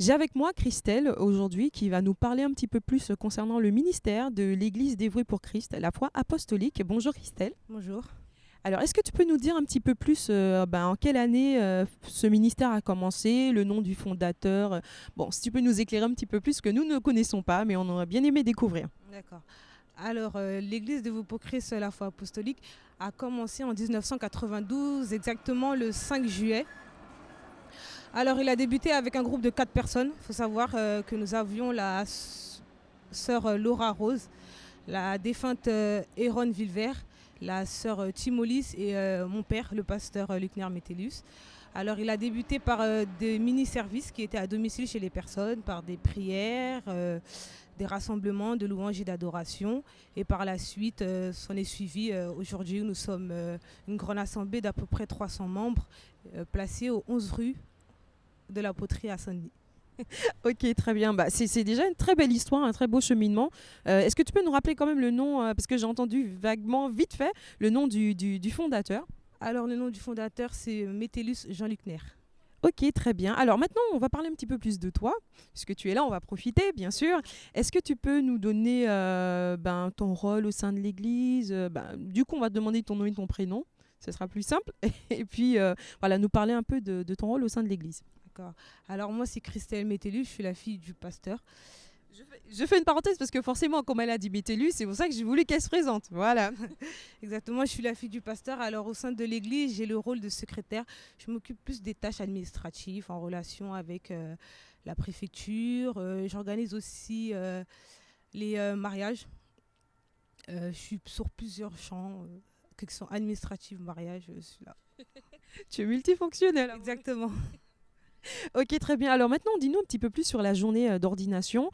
J'ai avec moi Christelle aujourd'hui qui va nous parler un petit peu plus concernant le ministère de l'Église dévouée pour Christ, la foi apostolique. Bonjour Christelle. Bonjour. Alors, est-ce que tu peux nous dire un petit peu plus en quelle année ce ministère a commencé, le nom du fondateur Bon, si tu peux nous éclairer un petit peu plus, que nous ne connaissons pas, mais on aurait bien aimé découvrir. D'accord. Alors, l'Église de Christ, la foi apostolique, a commencé en 1992, exactement le 5 juillet. Alors, il a débuté avec un groupe de 4 personnes. Il faut savoir que nous avions la sœur Laura Rose, la défunte Héron Villevert, la sœur Timolis et mon père, le pasteur Lucner Metellus. Alors, il a débuté par des mini-services qui étaient à domicile chez les personnes, par des prières, des rassemblements de louanges et d'adoration. Et par la suite, s'en est suivi. Aujourd'hui, nous sommes une grande assemblée d'à peu près 300 membres, placée aux 11 rues de la Poterie à Saint-Denis. Ok, très bien. C'est déjà une très belle histoire, un très beau cheminement. Est-ce que tu peux nous rappeler quand même le nom, parce que j'ai entendu vaguement, vite fait, le nom du fondateur. Alors, le nom du fondateur, c'est Metellus Jean Lucner. Ok, très bien. Alors maintenant, on va parler un petit peu plus de toi, puisque tu es là, on va profiter, bien sûr. Est-ce que tu peux nous donner ton rôle au sein de l'Église Du coup, on va te demander ton nom et ton prénom, ce sera plus simple. Et puis, nous parler un peu de ton rôle au sein de l'Église. D'accord. Alors, moi, c'est Christelle Metellus, je suis la fille du pasteur. Je fais une parenthèse parce que forcément, comme elle a dit Metellus, c'est pour ça que j'ai voulu qu'elle se présente. Voilà. Exactement, je suis la fille du pasteur. Alors au sein de l'église, j'ai le rôle de secrétaire. Je m'occupe plus des tâches administratives en relation avec la préfecture. J'organise aussi les mariages. Je suis sur plusieurs champs, qui sont administratifs, mariage, je suis là. Tu es multifonctionnelle. Exactement. Ok, très bien. Alors maintenant, dis-nous un petit peu plus sur la journée d'ordination,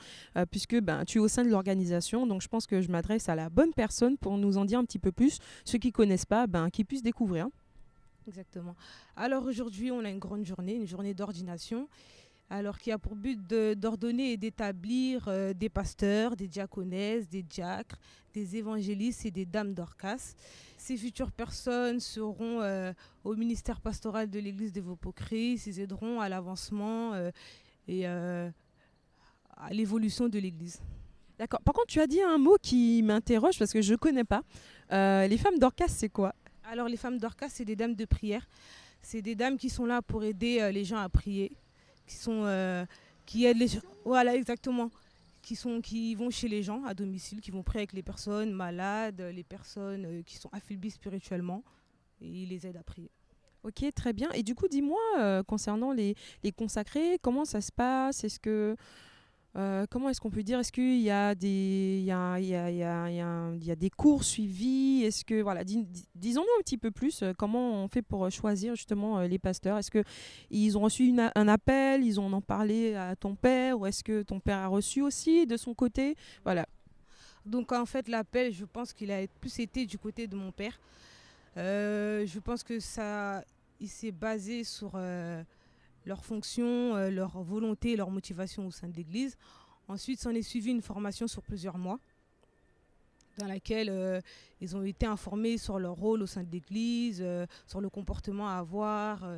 puisque tu es au sein de l'organisation. Donc je pense que je m'adresse à la bonne personne pour nous en dire un petit peu plus. Ceux qui ne connaissent pas, qu'ils puissent découvrir. Exactement. Alors aujourd'hui, on a une grande journée, une journée d'ordination. Alors qui a pour but d'ordonner et d'établir des pasteurs, des diaconesses, des diacres, des évangélistes et des dames d'Orcas. Ces futures personnes seront au ministère pastoral de l'Église des Vaux-Christ. Ils aideront à l'avancement et à l'évolution de l'Église. D'accord. Par contre, tu as dit un mot qui m'interroge parce que je ne connais pas. Les femmes d'Orcas, c'est quoi? Alors les femmes d'Orcas, c'est des dames de prière. C'est des dames qui sont là pour aider les gens à prier. Qui aident les gens, voilà exactement, qui vont chez les gens à domicile, qui vont prier avec les personnes malades, les personnes qui sont affaiblies spirituellement, et ils les aident à prier. Ok, très bien. Et du coup, dis-moi, concernant les consacrés, comment ça se passe? Comment est-ce qu'on peut dire? Est-ce qu'il y a des cours suivis? Est-ce que disons-nous un petit peu plus comment on fait pour choisir justement les pasteurs? Est-ce que ils ont reçu un appel, ils en ont parlé à ton père, ou est-ce que ton père a reçu aussi de son côté? Voilà. Donc en fait, l'appel, je pense qu'il a plus été du côté de mon père. Je pense que il s'est basé sur leur fonction, leur volonté, leur motivation au sein de l'Église. Ensuite, s'en est suivi une formation sur plusieurs mois dans laquelle ils ont été informés sur leur rôle au sein de l'Église, sur le comportement à avoir,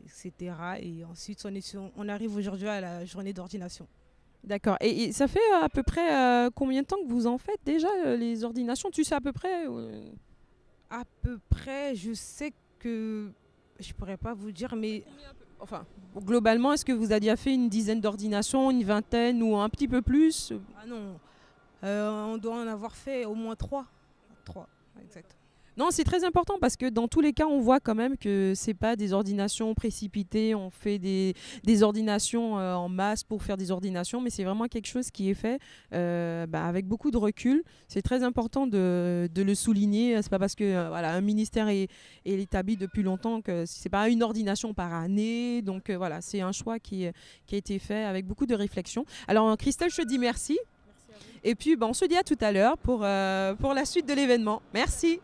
etc. Et ensuite, on arrive aujourd'hui à la journée d'ordination. D'accord. Et ça fait à peu près combien de temps que vous en faites déjà les ordinations? Tu sais à peu près À peu près, je sais que je pourrais pas vous dire, mais enfin, globalement, est-ce que vous aviez fait une dizaine d'ordinations, une vingtaine ou un petit peu plus? ah non, on doit en avoir fait au moins 3. 3, exact. Non, c'est très important parce que dans tous les cas, on voit quand même que c'est pas des ordinations précipitées. On fait des ordinations en masse pour faire des ordinations, mais c'est vraiment quelque chose qui est fait avec beaucoup de recul. C'est très important de le souligner. C'est pas parce que un ministère est établi depuis longtemps que c'est pas une ordination par année. Donc c'est un choix qui a été fait avec beaucoup de réflexion. Alors Christelle, je te dis merci. Et puis on se dit à tout à l'heure pour la suite de l'événement. Merci.